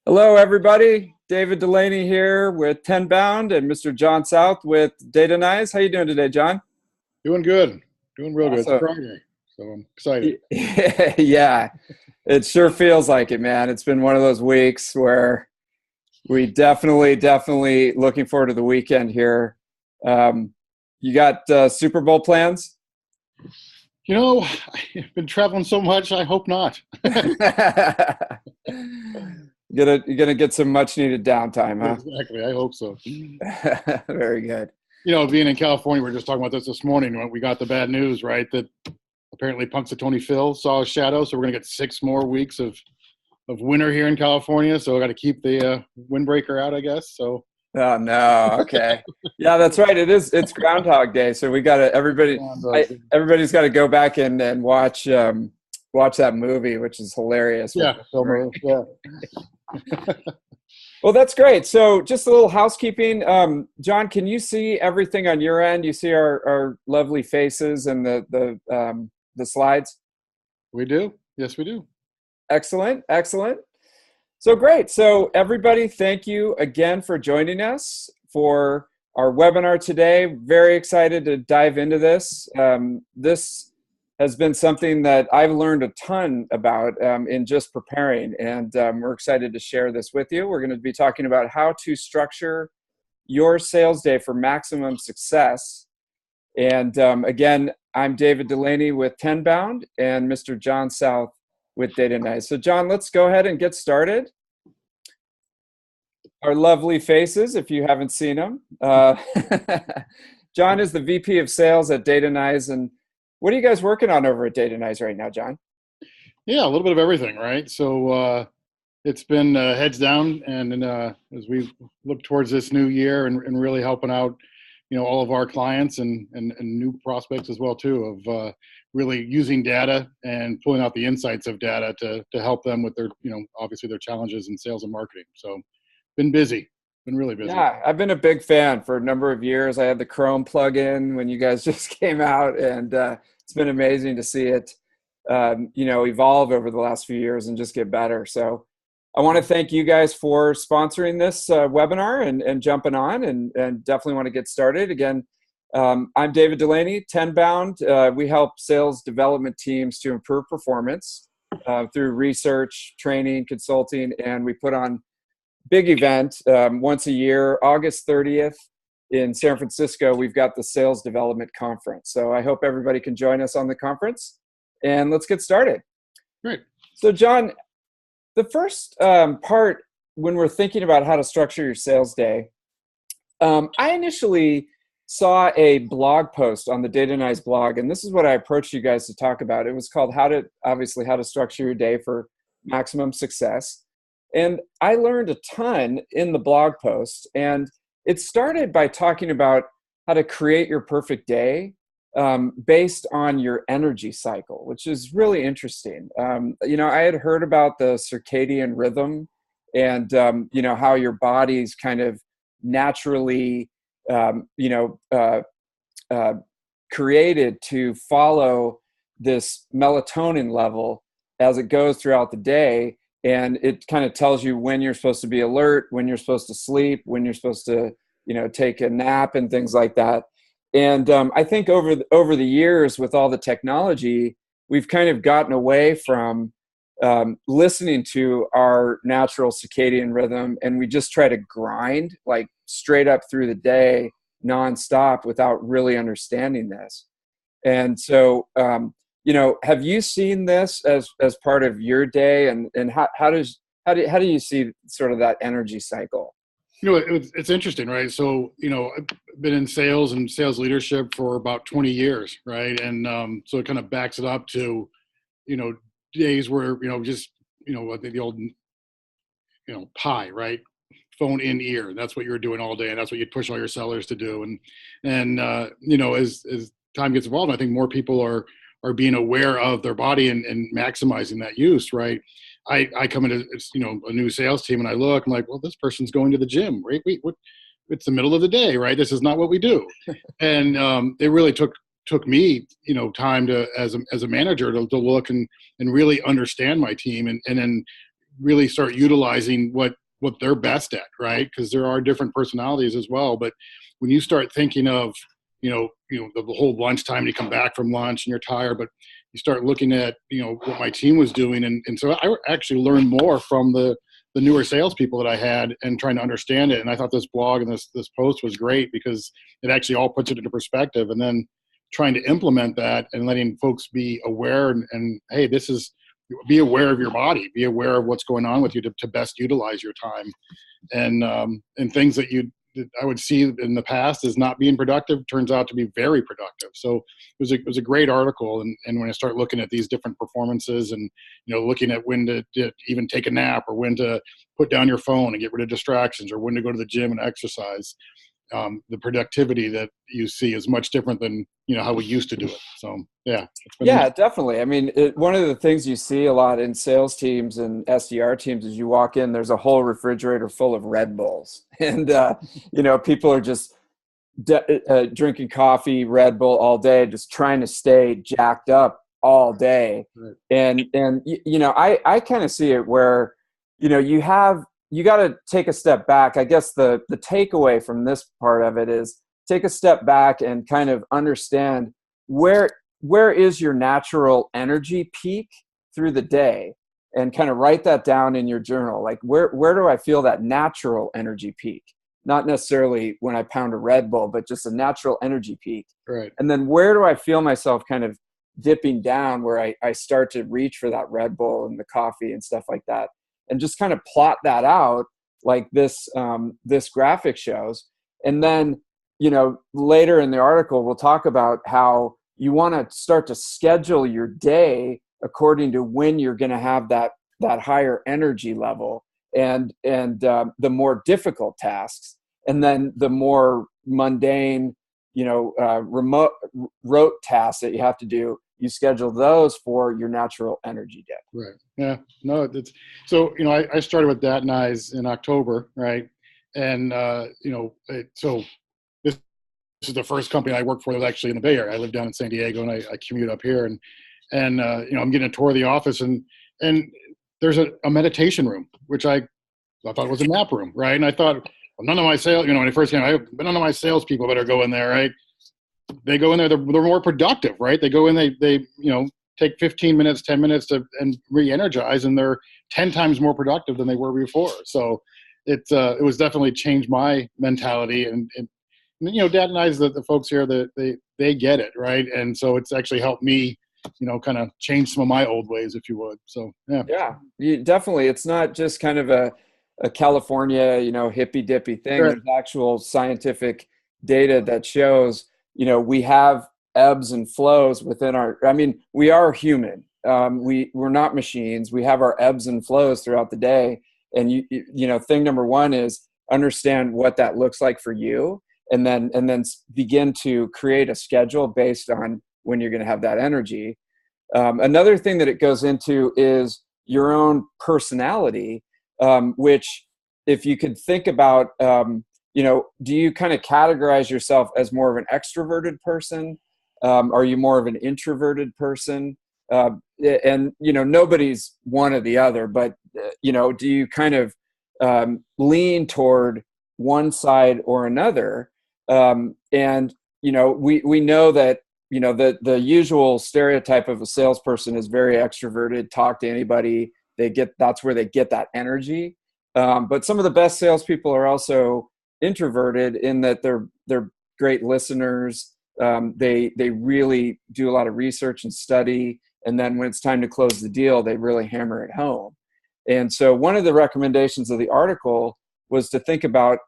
Hello, everybody. David Dulany here with Tenbound and Mr. John South with Datanyze. How you doing today, John? Doing good. Doing real good. It's Awesome. Friday, so I'm excited. Yeah, it sure feels like it, man. It's been one of those weeks where we definitely looking forward to the weekend here. Um, you got Super Bowl plans? I've been traveling so much, I hope not. You're gonna get some much needed downtime, Exactly. I hope so. huh? Very good. Being in California, we were just talking about this morning when we got the bad news, right? That apparently Punxsutawney Phil saw a shadow, so we're going to get 6 more weeks of winter here in California. So I got to keep the windbreaker out, I guess. So Oh no. Okay. Yeah, that's right. It's Groundhog Day, so we got to everybody's got to go back and watch that movie, which is hilarious. yeah, yeah. Well, that's great. So, just a little housekeeping. John, can you see everything on your end? You see our lovely faces and the slides. We do. Yes, we do. Excellent, excellent. So great. So everybody, thank you again for joining us for our webinar today. Very excited to dive into this. This has been something that I've learned a ton about in just preparing, and we're excited to share this with you. We're going to be talking about how to structure your sales day for maximum success. And again, I'm David Dulany with Tenbound and Mr. John South with Datanyze. So John, let's go ahead and get started. Our lovely faces, if you haven't seen them. John is the VP of Sales at Datanyze. And what are you guys working on over at Datanyze right now, John? Yeah, a little bit of everything, right? So it's been heads down, and as we look towards this new year and really helping out, all of our clients and new prospects as well too, of really using data and pulling out the insights of data to help them with their, obviously their challenges in sales and marketing. So been busy, been really busy. Yeah, I've been a big fan for a number of years. I had the Chrome plugin when you guys just came out, and it's been amazing to see it, evolve over the last few years and just get better. So I want to thank you guys for sponsoring this webinar and jumping on, and definitely want to get started. Again, I'm David Dulany, Tenbound. We help sales development teams to improve performance through research, training, consulting, and we put on big event once a year, August 30th in San Francisco. We've got the Sales Development Conference. So I hope everybody can join us on the conference, and let's get started. Great. So John, the first part when we're thinking about how to structure your sales day, I initially saw a blog post on the Datanyze blog, and this is what I approached you guys to talk about. It was called how to structure your day for maximum success. And I learned a ton in the blog post, and it started by talking about how to create your perfect day based on your energy cycle, which is really interesting. I had heard about the circadian rhythm and, how your body's kind of naturally, created to follow this melatonin level as it goes throughout the day. And it kind of tells you when you're supposed to be alert, when you're supposed to sleep, when you're supposed to, take a nap and things like that. And I think over the years with all the technology, we've kind of gotten away from listening to our natural circadian rhythm, and we just try to grind like straight up through the day nonstop without really understanding this. And so, have you seen this as part of your day, and how do you see sort of that energy cycle? It's interesting, right? So, I've been in sales and sales leadership for about 20 years, right? And so it kind of backs it up to, days where, I think the old, pie, right? Phone in ear. That's what you're doing all day, and that's what you push all your sellers to do. And as time gets involved, I think more people are being aware of their body and maximizing that use, right? I come into a new sales team, and I look, I'm like, well, this person's going to the gym, right? What? It's the middle of the day, right? This is not what we do. And it really took me, time to as a manager to look and really understand my team, and then really start utilizing what they're best at, right? Because there are different personalities as well. But when you start thinking of, the whole lunchtime, you come back from lunch and you're tired, but you start looking at, what my team was doing. And so I actually learned more from the newer salespeople that I had and trying to understand it. And I thought this blog and this post was great because it actually all puts it into perspective, and then trying to implement that and letting folks be aware and hey, be aware of your body, be aware of what's going on with you to best utilize your time. And things that I would see in the past as not being productive turns out to be very productive. So it was a great article. And when I start looking at these different performances and, looking at when to even take a nap, or when to put down your phone and get rid of distractions, or when to go to the gym and exercise, the productivity that you see is much different than, how we used to do it. So, yeah. Yeah, definitely. I mean, one of the things you see a lot in sales teams and SDR teams is you walk in, there's a whole refrigerator full of Red Bulls. And, people are just drinking coffee, Red Bull all day, just trying to stay jacked up all day. Right. And I kind of see it where, you got to take a step back. I guess the takeaway from this part of it is take a step back and kind of understand where is your natural energy peak through the day, and kind of write that down in your journal. Like where do I feel that natural energy peak? Not necessarily when I pound a Red Bull, but just a natural energy peak. Right. And then where do I feel myself kind of dipping down, where I start to reach for that Red Bull and the coffee and stuff like that, and just kind of plot that out like this graphic shows. And then, later in the article, we'll talk about how you want to start to schedule your day according to when you're going to have that higher energy level, and the more difficult tasks, and then the more mundane, rote tasks that you have to do, you schedule those for your natural energy dip. Right. Yeah. No, so, I started with Datanyze in October. Right. And, so this is the first company I worked for that was actually in the Bay Area. I live down in San Diego, and I commute up here, and I'm getting a tour of the office, and there's a meditation room, which I thought was a nap room. Right. And I thought, well, none of my sales, when I first came, none of my salespeople better go in there. Right. They go in there, they're more productive, right? They go in, they take 15 minutes, 10 minutes and re-energize, and they're 10 times more productive than they were before. So it was definitely changed my mentality, and Datanyze, the folks here, they get it, right? And so it's actually helped me, kind of change some of my old ways, if you would. So yeah, definitely. It's not just kind of a California, hippy dippy thing. Right. There's actual scientific data that shows, we have ebbs and flows within we are human. We're not machines. We have our ebbs and flows throughout the day. And thing number one is understand what that looks like for you, and then begin to create a schedule based on when you're going to have that energy. Another thing that it goes into is your own personality, which if you could think about, do you kind of categorize yourself as more of an extroverted person? Are you more of an introverted person? And, nobody's one or the other, but, do you kind of lean toward one side or another? And, we know that, the usual stereotype of a salesperson is very extroverted, talk to anybody. That's where they get that energy. But some of the best salespeople are also introverted in that they're great listeners. They really do a lot of research and study, and then when it's time to close the deal, they really hammer it home. And so one of the recommendations of the article was to think about,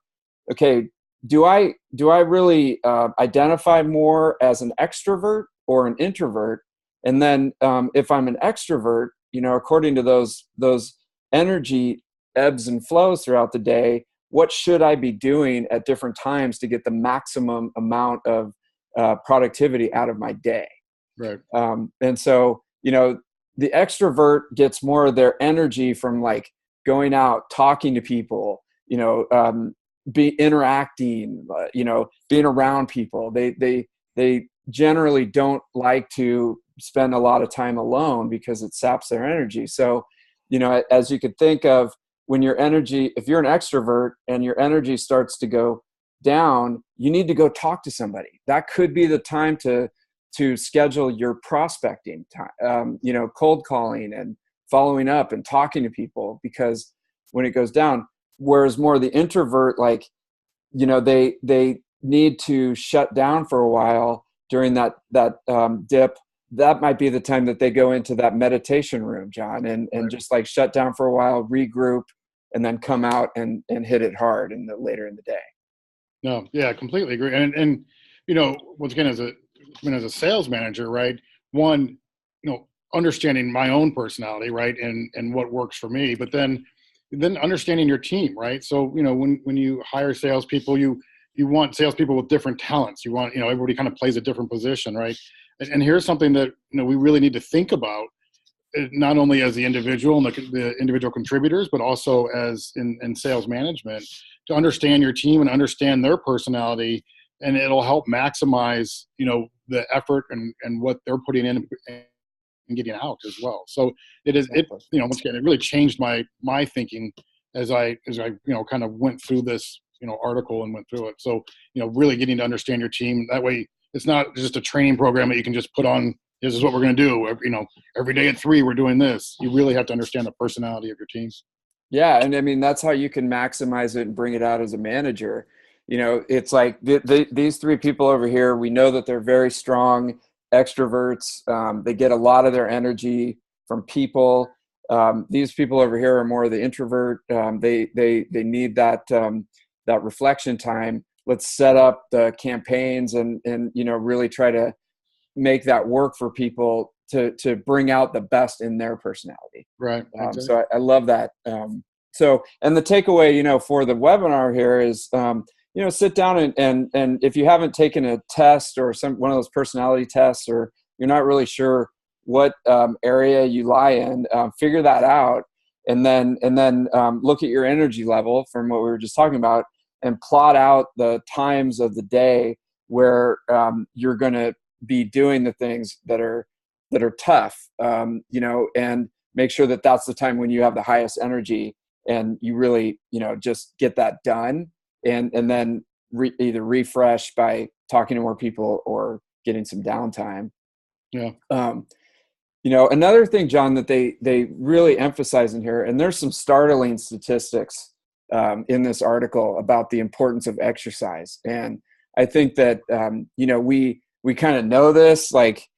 okay, do I really identify more as an extrovert or an introvert? And then if I'm an extrovert, according to those energy ebbs and flows throughout the day, what should I be doing at different times to get the maximum amount of productivity out of my day? Right. And so, the extrovert gets more of their energy from like going out, talking to people, be interacting, being around people. They generally don't like to spend a lot of time alone because it saps their energy. So, as you could think of, when your energy, if you're an extrovert and your energy starts to go down, you need to go talk to somebody. That could be the time to schedule your prospecting time, cold calling and following up and talking to people, because when it goes down, whereas more the introvert, like, they need to shut down for a while during that dip. That might be the time that they go into that meditation room, John, and Right. just like shut down for a while, regroup, and then come out and hit it hard later in the day. No, yeah, I completely agree. And once again, as a sales manager, right? One, understanding my own personality, right, and what works for me, but then understanding your team, right? So when you hire salespeople, you want salespeople with different talents. You want everybody kind of plays a different position, right? And here's something that we really need to think about, not only as the individual and the individual contributors, but also as in sales management, to understand your team and understand their personality, and it'll help maximize the effort and what they're putting in and getting out as well. So once again, it really changed my thinking as I kind of went through this article and went through it. So really getting to understand your team, that way it's not just a training program that you can just put on. This is what we're going to do. Every day at 3 we're doing this. You really have to understand the personality of your team. Yeah, and I mean, that's how you can maximize it and bring it out as a manager. It's like these 3 people over here, we know that they're very strong extroverts. They get a lot of their energy from people. These people over here are more of the introvert. They need that reflection time. Let's set up the campaigns and really try to make that work for people to bring out the best in their personality. Right. Exactly. So I love that. And the takeaway, for the webinar here is, sit down and if you haven't taken a test or one of those personality tests, or you're not really sure what area you lie in, figure that out, and then look at your energy level from what we were just talking about, and plot out the times of the day where you're going to be doing the things that are tough, and make sure that that's the time when you have the highest energy, and you really, just get that done, and then either refresh by talking to more people or getting some downtime. Yeah. Another thing, John, that they really emphasize in here, and there's some startling statistics in this article about the importance of exercise. And I think that, we kind of know this, like,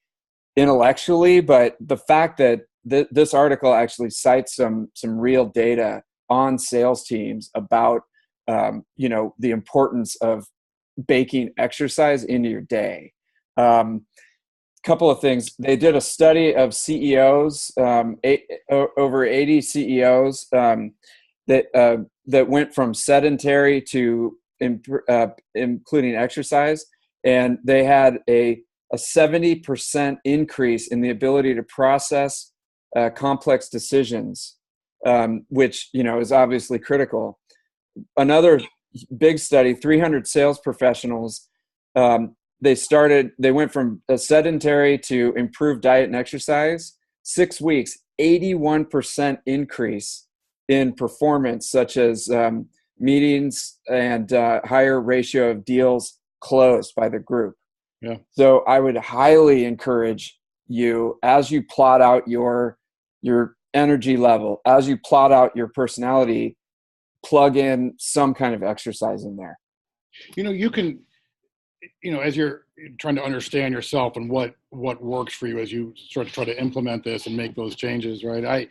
intellectually, but the fact that this article actually cites some real data on sales teams about, the importance of baking exercise into your day. Couple of things. They did a study of CEOs, over 80 CEOs that went from sedentary to including exercise, and they had a 70% increase in the ability to process complex decisions, which is obviously critical. Another big study, 300 sales professionals. They went from a sedentary to improved diet and exercise. 6 weeks, 81% increase in performance, such as meetings and higher ratio of deals closed by the group. Yeah. So I would highly encourage you, as you plot out your energy level, as you plot out your personality, plug in some kind of exercise in there. You can, as you're trying to understand yourself and what works for you as you sort of try to implement this and make those changes, right?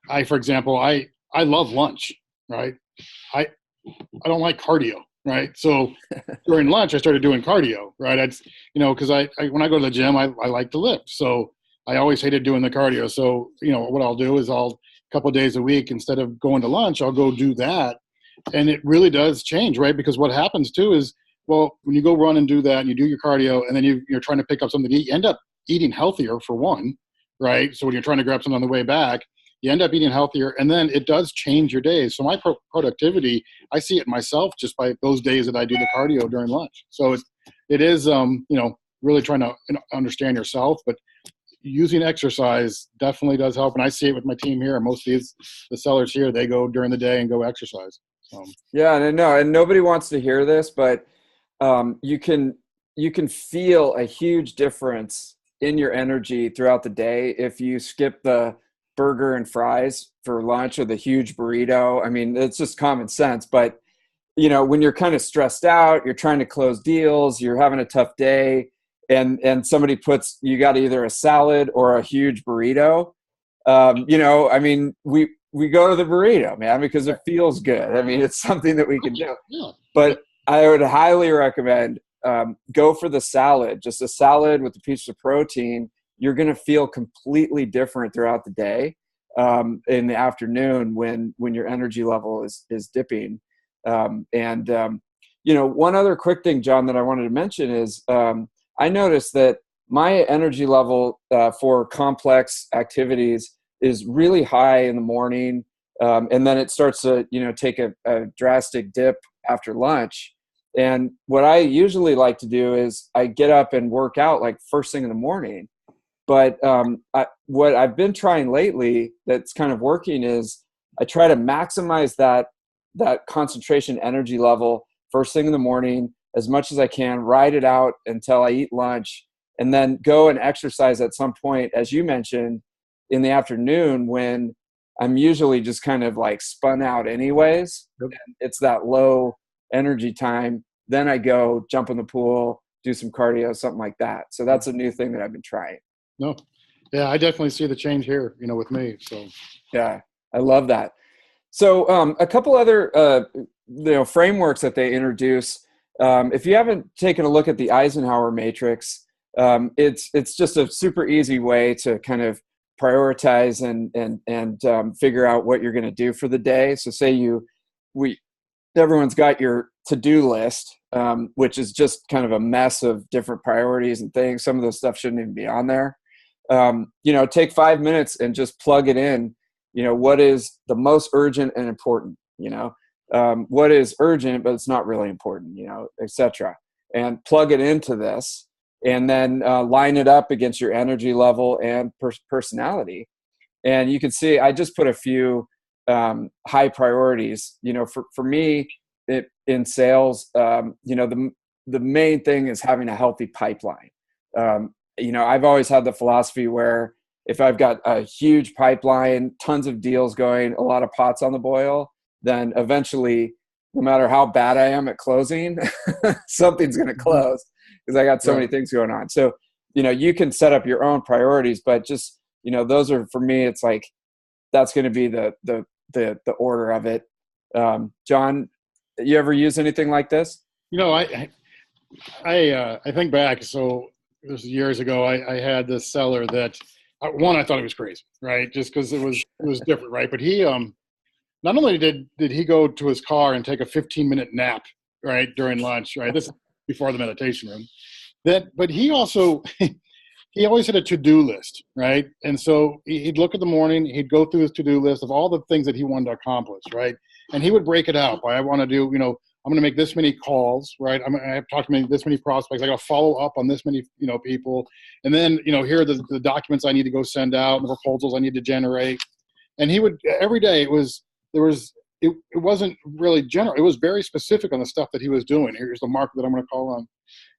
I for example, I love lunch, right? I don't like cardio, right? So during lunch, I started doing cardio, right? Because I when I go to the gym, I like to lift. So I always hated doing the cardio. So, what I'll do is a couple of days a week, instead of going to lunch, I'll go do that. And it really does change, right? Because what happens too is, well, when you go run and do that and you do your cardio and then you're trying to pick up something to eat, you end up eating healthier for one, right? So when you're trying to grab something on the way back, you end up eating healthier, and then it does change your days. So my productivity, I see it myself just by those days that I do the cardio during lunch. So it is, really trying to understand yourself, but using exercise definitely does help. And I see it with my team here. Most of the sellers here, they go during the day and go exercise. Yeah, and no, and nobody wants to hear this, but you can feel a huge difference in your energy throughout the day if you skip the burger and fries for lunch or the huge burrito. I mean, it's just common sense, but when you're kind of stressed out, you're trying to close deals, you're having a tough day, and somebody you got either a salad or a huge burrito. I mean, we go to the burrito, man, because it feels good. I mean, it's something that we can do. Yeah. But I would highly recommend go for the salad, just a salad with a piece of protein. You're going to feel completely different throughout the day in the afternoon when your energy level is dipping. One other quick thing, John, that I wanted to mention is I noticed that my energy level for complex activities is really high in the morning. And then it starts to, take a drastic dip after lunch. And what I usually like to do is I get up and work out like first thing in the morning. But what I've been trying lately that's kind of working is I try to maximize that concentration energy level first thing in the morning as much as I can, ride it out until I eat lunch, and then go and exercise at some point, as you mentioned, in the afternoon when I'm usually just kind of like spun out anyways. Yep. And it's that low energy time. Then I go jump in the pool, do some cardio, something like that. So that's a new thing that I've been trying. No. Yeah, I definitely see the change here, with me. So yeah, I love that. So a couple other frameworks that they introduce. If you haven't taken a look at the Eisenhower Matrix, it's just a super easy way to kind of prioritize and figure out what you're going to do for the day. So say everyone's got your to-do list, which is just kind of a mess of different priorities and things. Some of those stuff shouldn't even be on there. Take 5 minutes and just plug it in. What is the most urgent and important, what is urgent, but it's not really important, et cetera. And plug it into this and then line it up against your energy level and personality. And you can see, I just put a few high priorities, for me in sales, the main thing is having a healthy pipeline. I've always had the philosophy where if I've got a huge pipeline, tons of deals going, a lot of pots on the boil, then eventually, no matter how bad I am at closing, something's going to close because I got so many things going on. So, you can set up your own priorities, but just, those are, for me, it's like, that's going to be the order of it. John, you ever use anything like this? I think back. So this was years ago. I had this seller that I thought he was crazy, right? Just because it was different, right? But he not only did he go to his car and take a 15-minute nap, right, during lunch, right? This is before the meditation room. But he also he always had a to-do list, right? And so he'd look at the morning, he'd go through his to-do list of all the things that he wanted to accomplish, right? And he would break it out. I want to do, I'm going to make this many calls, right? I have to talk to this many prospects. I got to follow up on this many, people. And then, here are the documents I need to go send out, and the proposals I need to generate. And he would, every day it wasn't really general. It was very specific on the stuff that he was doing. Here's the market that I'm going to call on.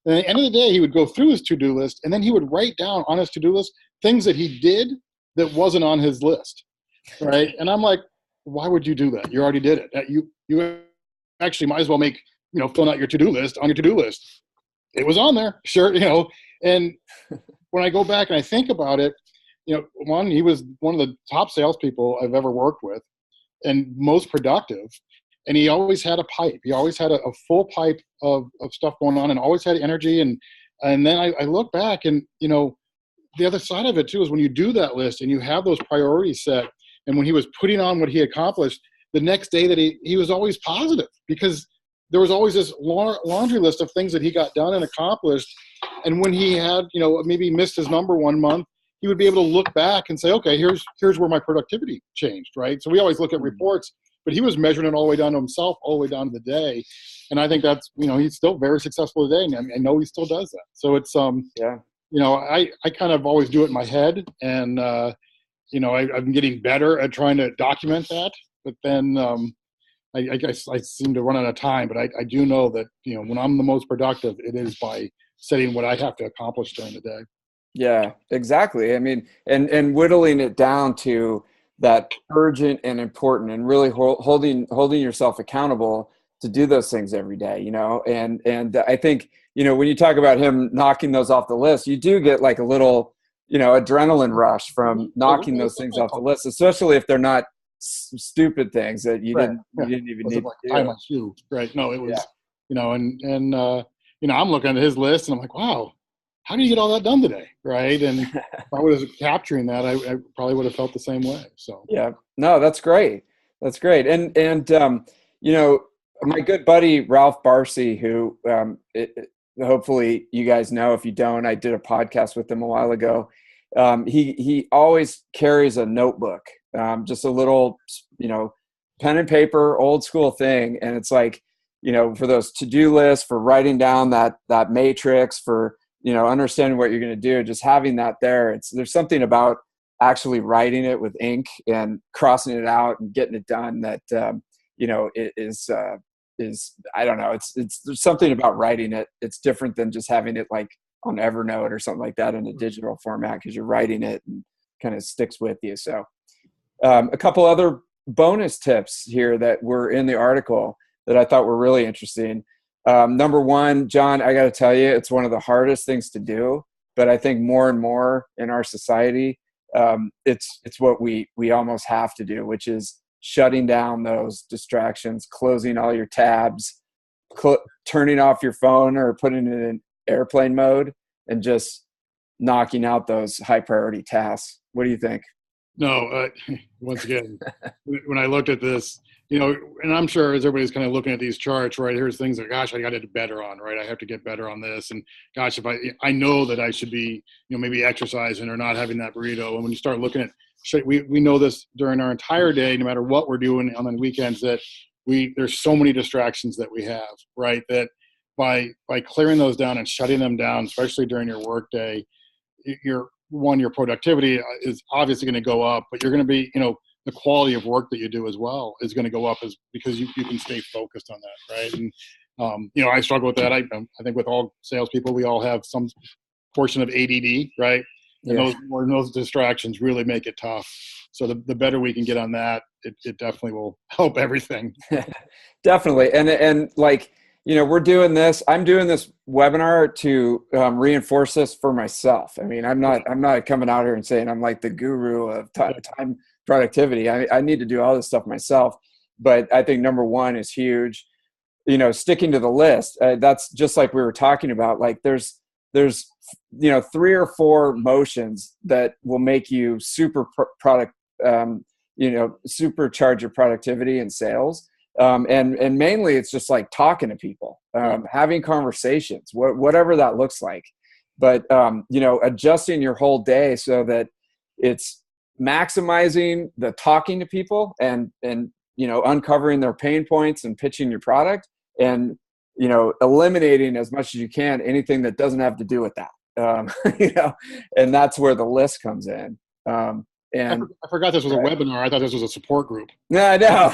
And at the end of the day, he would go through his to-do list, and then he would write down on his to-do list things that he did that wasn't on his list, right? And I'm like, why would you do that? You already did it. You actually might as well make, filling out your to-do list on your to-do list. It was on there, sure, And when I go back and I think about it, one, he was one of the top salespeople I've ever worked with and most productive. And he always had a pipe. He always had a full pipe of stuff going on and always had energy. And then I look back and, the other side of it too is when you do that list and you have those priorities set, and when he was putting on what he accomplished, the next day that he was always positive because there was always this laundry list of things that he got done and accomplished. And when he had, maybe missed his number one month, he would be able to look back and say, okay, here's where my productivity changed, right? So we always look at reports, but he was measuring it all the way down to himself, all the way down to the day. And I think that's, he's still very successful today. And I know he still does that. So it's, I kind of always do it in my head, and I'm getting better at trying to document that. But then I guess I seem to run out of time. But I do know that when I'm the most productive, it is by setting what I have to accomplish during the day. Yeah, exactly. I mean, and whittling it down to that urgent and important, and really holding yourself accountable to do those things every day, and I think, when you talk about him knocking those off the list, you do get like a little, adrenaline rush from knocking those things off the list, especially if they're not stupid things that you Right. didn't even need Like to tie do. my shoe. Right. No, it was, Yeah. I'm looking at his list and I'm like, wow, how do you get all that done today? Right. And if I was capturing that, I probably would have felt the same way. So Yeah, no, that's great. That's great. And my good buddy Ralph Barcy, who hopefully you guys know. If you don't, I did a podcast with him a while ago. He always carries a notebook, just a little, pen and paper, old school thing, and it's like, for those to-do lists, for writing down that matrix, for understanding what you're going to do, just having that there. There's something about actually writing it with ink and crossing it out and getting it done that it is I don't know, there's something about writing it. It's different than just having it like on Evernote or something like that in a digital format, because you're writing it and kind of sticks with you. So a couple other bonus tips here that were in the article that I thought were really interesting. Number one, John, I got to tell you, it's one of the hardest things to do, but I think more and more in our society, it's what we almost have to do, which is shutting down those distractions, closing all your tabs, turning off your phone or putting it in airplane mode, and just knocking out those high priority tasks. What do you think? No, once again, when I looked at this, and I'm sure as everybody's kind of looking at these charts, right, here's things that, gosh, I got to do better on, right? I have to get better on this. And gosh, if I know that I should be, maybe exercising or not having that burrito. And when you start looking at, we know this during our entire day, no matter what we're doing on the weekends, that there's so many distractions that we have, right? That by clearing those down and shutting them down, especially during your work day, your productivity is obviously going to go up, but you're going to be, the quality of work that you do as well is going to go up, because you can stay focused on that. Right. And, I struggle with that. I think with all salespeople, we all have some portion of ADD, right? And those distractions really make it tough. So the better we can get on that, it definitely will help everything. Definitely. And like, we're doing this. I'm doing this webinar to reinforce this for myself. I mean, I'm not coming out here and saying I'm like the guru of time productivity. I need to do all this stuff myself. But I think number one is huge. Sticking to the list. That's just like we were talking about. Like there's 3 or 4 motions that will make you super supercharge your productivity in sales. And mainly it's just like talking to people, having conversations, whatever that looks like. But, adjusting your whole day so that it's maximizing the talking to people and uncovering their pain points and pitching your product, and, eliminating as much as you can anything that doesn't have to do with that. And that's where the list comes in. And I forgot this was a webinar. I thought this was a support group. No, I know.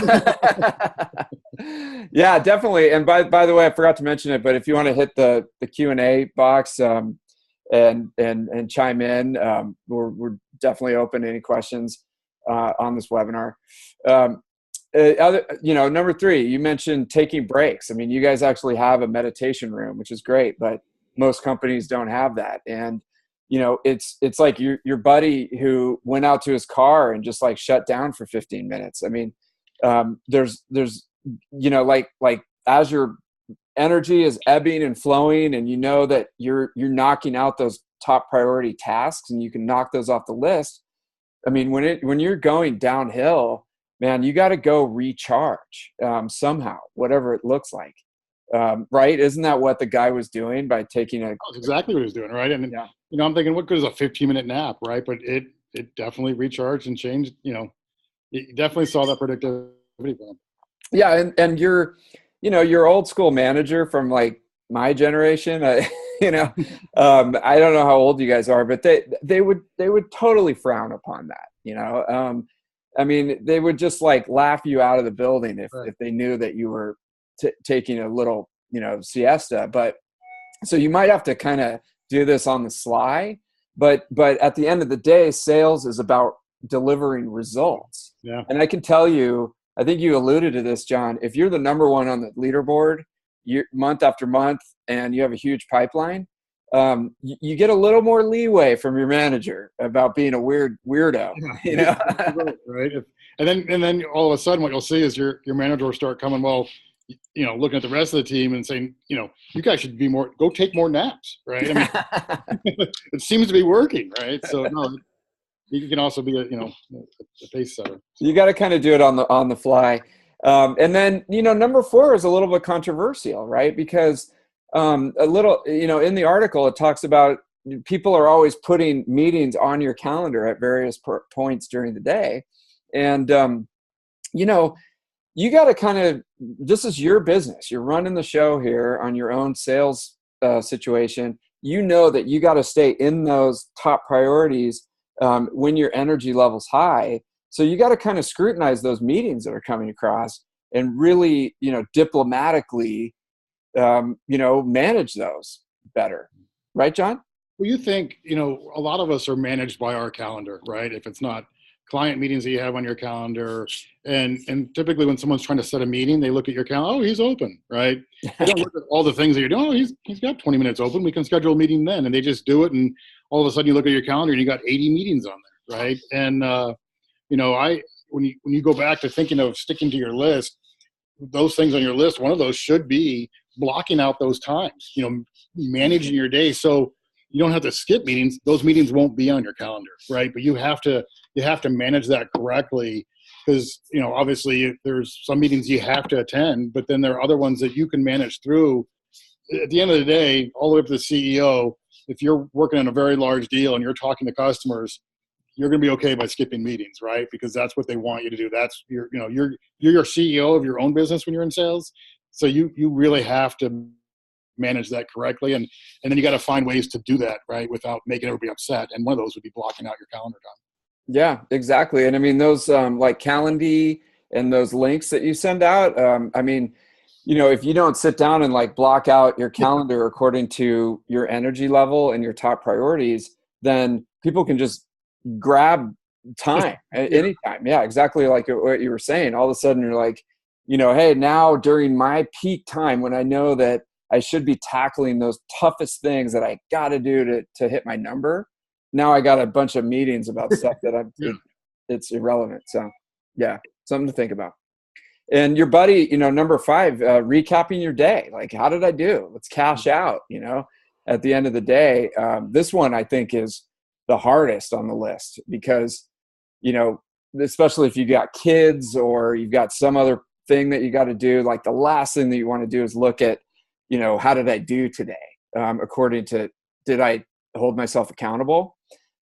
Yeah, definitely. And by the way, I forgot to mention it, but if you want to hit the Q&A box and chime in, we're definitely open to any questions on this webinar. Number 3, you mentioned taking breaks. I mean, you guys actually have a meditation room, which is great, but most companies don't have that. And it's like your buddy who went out to his car and just like shut down for 15 minutes. I mean, there's like as your energy is ebbing and flowing, and that you're knocking out those top priority tasks, and you can knock those off the list. I mean, when you're going downhill, man, you got to go recharge somehow, whatever it looks like. Right? Isn't that what the guy was doing by taking That's exactly what he was doing, right? And I'm thinking, what good is a 15-minute nap, right? But it definitely recharged and changed. You definitely saw that productivity boom. Yeah, and your old school manager from like my generation, I don't know how old you guys are, but they would totally frown upon that. I mean, they would just like laugh you out of the building if they knew that you were taking a little, siesta. But so you might have to kind of do this on the sly, but at the end of the day, sales is about delivering results. Yeah. And I can tell you, I think you alluded to this, John, if you're the number one on the leaderboard month after month and you have a huge pipeline, you get a little more leeway from your manager about being a weirdo, Right. And then all of a sudden what you'll see is your manager will start coming, looking at the rest of the team and saying, you guys should go take more naps. Right. I mean, it seems to be working. Right. So no, you can also be a pace setter. You got to kind of do it on the fly. And then, number 4 is a little bit controversial, right? Because a little, in the article, it talks about people are always putting meetings on your calendar at various points during the day. And, you got to kind of, this is your business. You're running the show here on your own sales situation. That you got to stay in those top priorities when your energy level's high. So you got to kind of scrutinize those meetings that are coming across and really, diplomatically, manage those better. Right, John? Well, you think, a lot of us are managed by our calendar, right? If it's not client meetings that you have on your calendar, and typically when someone's trying to set a meeting, they look at your calendar, oh, he's open, right? They don't look at all the things that you're doing. Oh, he's got 20 minutes open. We can schedule a meeting then. And they just do it. And all of a sudden you look at your calendar and you got 80 meetings on there, right? And, when you go back to thinking of sticking to your list, those things on your list, one of those should be blocking out those times, managing your day so you don't have to skip meetings. Those meetings won't be on your calendar, right? But you have to manage that correctly because, obviously there's some meetings you have to attend, but then there are other ones that you can manage through. At the end of the day, all the way up to the CEO, if you're working on a very large deal and you're talking to customers, you're going to be okay by skipping meetings, right? Because that's what they want you to do. That's you're your CEO of your own business when you're in sales. So you really have to manage that correctly. And then you got to find ways to do that, right? Without making everybody upset. And one of those would be blocking out your calendar time. Yeah, exactly. And I mean, those like Calendly and those links that you send out, if you don't sit down and like block out your calendar according to your energy level and your top priorities, then people can just grab time at any time. Yeah, exactly like what you were saying. All of a sudden you're like, hey, now during my peak time when I know that I should be tackling those toughest things that I got to do to hit my number, now I got a bunch of meetings about stuff that it's irrelevant. So yeah, something to think about. And your buddy, number 5, recapping your day. Like, how did I do? Let's cash out, at the end of the day. This one I think is the hardest on the list because, especially if you got kids or you've got some other thing that you got to do, like the last thing that you want to do is look at, how did I do today? According to, did I hold myself accountable?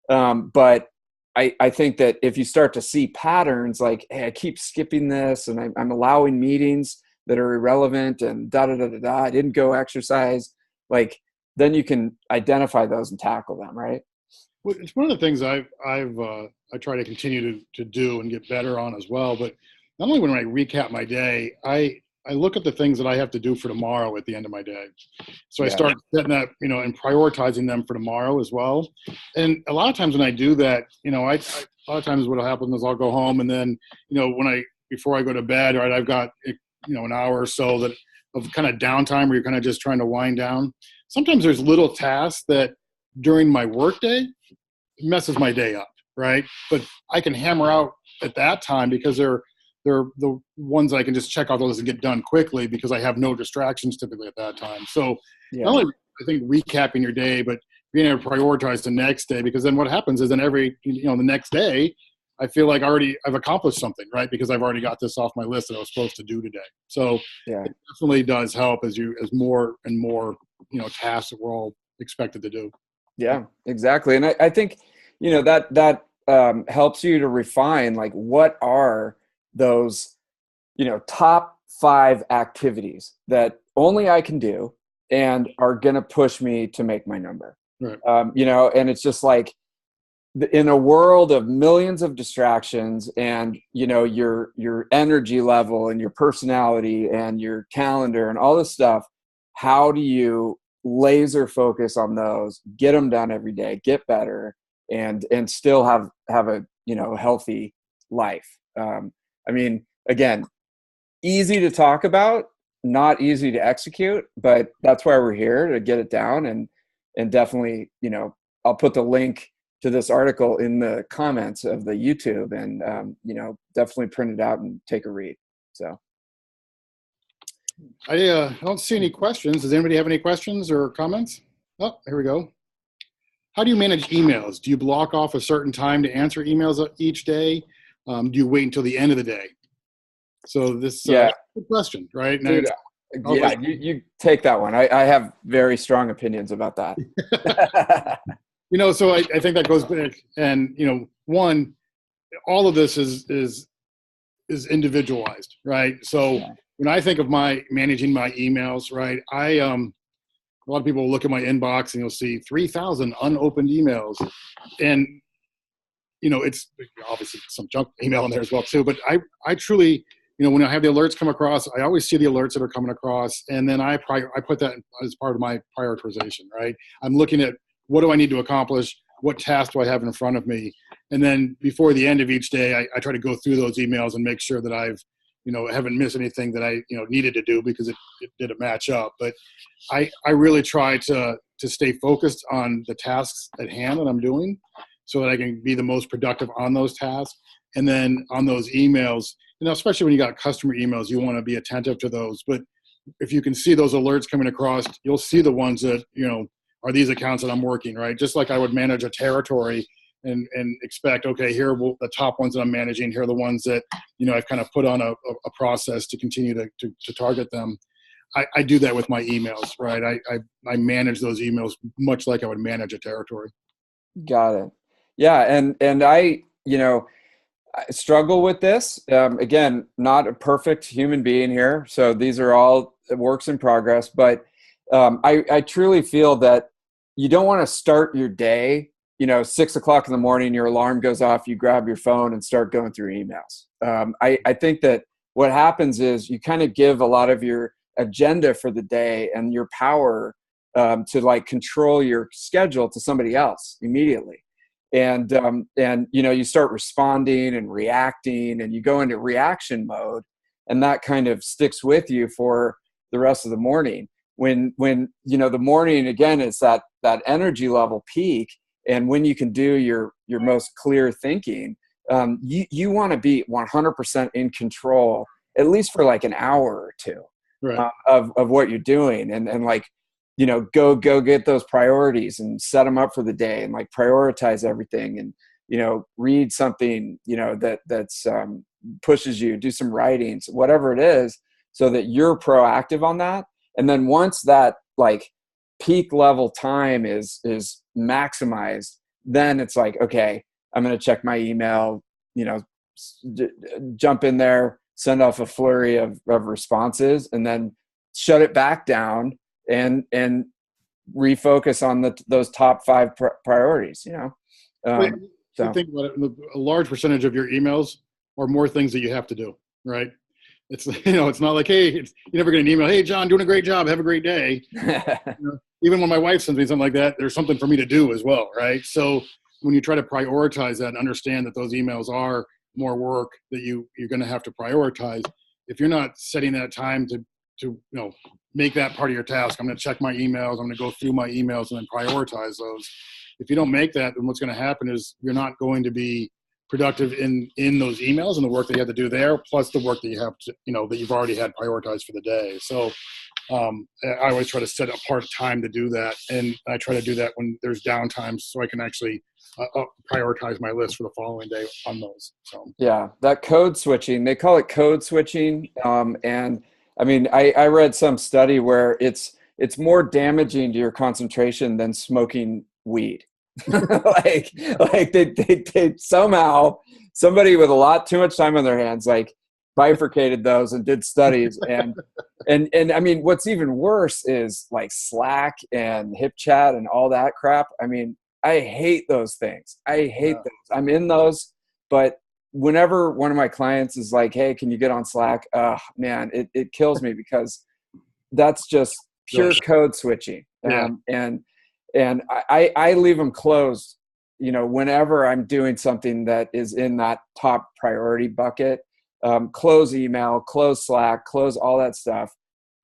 But I think that if you start to see patterns like, hey, I keep skipping this and I'm allowing meetings that are irrelevant and I didn't go exercise, like then you can identify those and tackle them, right? Well, it's one of the things I try to continue to do and get better on as well. But not only when I recap my day, I look at the things that I have to do for tomorrow at the end of my day. So I start setting that, and prioritizing them for tomorrow as well. And a lot of times when I do that, a lot of times what will happen is I'll go home and then, before I go to bed, right, I've got, an hour or so of kind of downtime where you're kind of just trying to wind down. Sometimes there's little tasks that during my workday messes my day up, right? But I can hammer out at that time because they're the ones I can just check off those and get done quickly because I have no distractions typically at that time. So not only I think recapping your day, but being able to prioritize the next day, because then what happens is then the next day I feel like I've accomplished something, right? Because I've already got this off my list that I was supposed to do today. So it definitely does help as more and more, tasks that we're all expected to do. Yeah, exactly. And I think, that helps you to refine, like, what are those, top 5 activities that only I can do and are going to push me to make my number. Right. And it's just like, in a world of millions of distractions, and your energy level and your personality and your calendar and all this stuff, how do you laser focus on those, get them done every day, get better, and still have a healthy life? Again, easy to talk about, not easy to execute, but that's why we're here, to get it down. And definitely, I'll put the link to this article in the comments of the YouTube, and definitely print it out and take a read. So I don't see any questions. Does anybody have any questions or comments? Oh, here we go. How do you manage emails? Do you block off a certain time to answer emails each day? Do you wait until the end of the day? So this good question, right? Dude, you take that one. I have very strong opinions about that. So I think that goes back, and one, all of this is individualized, right? So when I think of managing my emails, right, a lot of people will look at my inbox and you'll see 3,000 unopened emails, and it's obviously some junk email in there as well too. But I truly, when I have the alerts come across, I always see the alerts that are coming across, and then I put that as part of my prioritization, right? I'm looking at, what do I need to accomplish? What task do I have in front of me? And then before the end of each day, I try to go through those emails and make sure that I've, haven't missed anything that I, needed to do, because it didn't match up. But I really try to stay focused on the tasks at hand that I'm doing, so that I can be the most productive on those tasks. And then on those emails, especially when you got customer emails, you want to be attentive to those. But if you can see those alerts coming across, you'll see the ones that, are these accounts that I'm working, right? Just like I would manage a territory and expect, okay, here are the top ones that I'm managing. Here are the ones that, I've kind of put on a process to continue to target them. I do that with my emails, right? I manage those emails much like I would manage a territory. Got it. Yeah. And I struggle with this. Again, not a perfect human being here. So these are all works in progress, but I truly feel that you don't want to start your day, 6 o'clock in the morning, your alarm goes off, you grab your phone and start going through emails. I think that what happens is you kind of give a lot of your agenda for the day and your power to control your schedule to somebody else immediately. And you start responding and reacting, and you go into reaction mode, and that kind of sticks with you for the rest of the morning. When the morning, again, is that energy level peak, and when you can do your most clear thinking, you want to be 100% in control, at least for an hour or two, right, of what you're doing, and go get those priorities and set them up for the day, and prioritize everything, and read something that's pushes you, do some writings, whatever it is, so that you're proactive on that. And then once that peak level time is maximized, then it's okay, I'm going to check my email, jump in there, send off a flurry of responses, and then shut it back down and refocus on those top 5 priorities. So think about it, a large percentage of your emails are more things that you have to do, right? It's it's not like, hey, you never get an email, hey John, doing a great job, have a great day. Even when my wife sends me something like that, there's something for me to do as well, right? So when you try to prioritize that and understand that those emails are more work that you're going to have to prioritize, if you're not setting that time to make that part of your task, I'm going to check my emails, I'm going to go through my emails and then prioritize those. If you don't make that, then what's going to happen is you're not going to be productive in those emails and the work that you have to do there, plus the work that you have to, that you've already had prioritized for the day. So I always try to set apart time to do that. And I try to do that when there's downtime, so I can actually prioritize my list for the following day on those. So yeah, that code switching, they call it code switching. And I mean, I read some study where it's more damaging to your concentration than smoking weed. they somehow, somebody with a lot too much time on their hands bifurcated those and did studies. And I mean, what's even worse is like Slack and HipChat and all that crap. I mean, I hate those things. I hate those. I'm in those, but whenever one of my clients is like, hey, can you get on Slack? Oh man, it kills me, because that's just pure code switching. And I leave them closed, you know, whenever I'm doing something that is in that top priority bucket. Close email, close Slack, close all that stuff.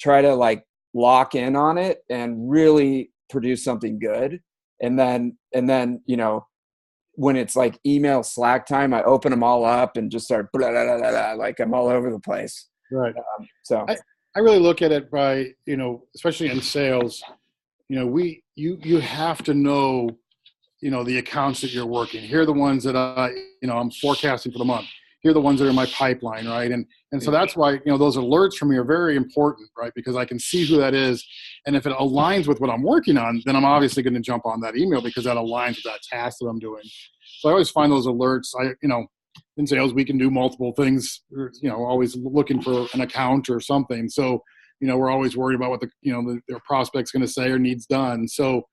Try to like lock in on it and really produce something good. And then, you know, when it's like email Slack time, I open them all up and just start blah, blah, blah, blah, blah, like I'm all over the place. Right. So I really look at it by, you know, especially in sales, you know, you have to know, you know, the accounts that you're working. Here are the ones that I'm forecasting for the month. Here are the ones that are in my pipeline, right? And so that's why, you know, those alerts for me are very important, right? Because I can see who that is. And if it aligns with what I'm working on, then I'm obviously going to jump on that email because that aligns with that task that I'm doing. So I always find those alerts. In sales, we can do multiple things, you know, always looking for an account or something. So, you know, we're always worried about what their prospect's going to say or needs done. So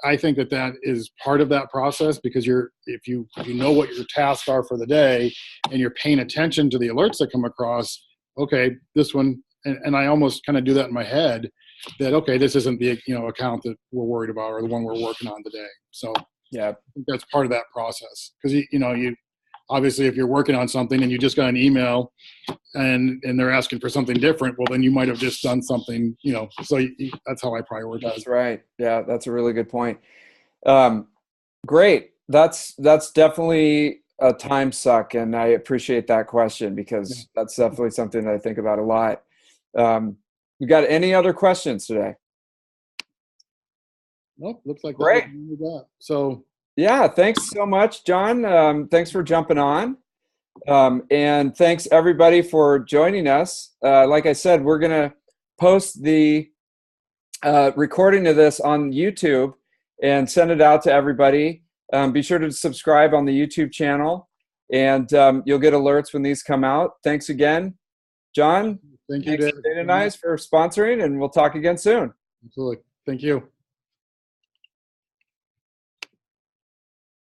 I think that is part of that process, because if you know what your tasks are for the day and you're paying attention to the alerts that come across, okay, this one, and I almost kind of do that in my head that, okay, this isn't the, you know, account that we're worried about or the one we're working on today. So yeah, I think that's part of that process, because you obviously, if you're working on something and you just got an email and they're asking for something different, well, then you might have just done something, you know, so that's how I prioritize. That's right. Yeah, that's a really good point. Great. That's definitely a time suck. And I appreciate that question, because that's definitely something that I think about a lot. You got any other questions today? Nope. Looks like great. We got. So yeah, thanks so much, John. Thanks for jumping on. And thanks everybody for joining us. Like I said, we're going to post the recording of this on YouTube and send it out to everybody. Be sure to subscribe on the YouTube channel, and you'll get alerts when these come out. Thanks again, John. Thank you, Datanyze, for sponsoring, and we'll talk again soon. Absolutely. Thank you.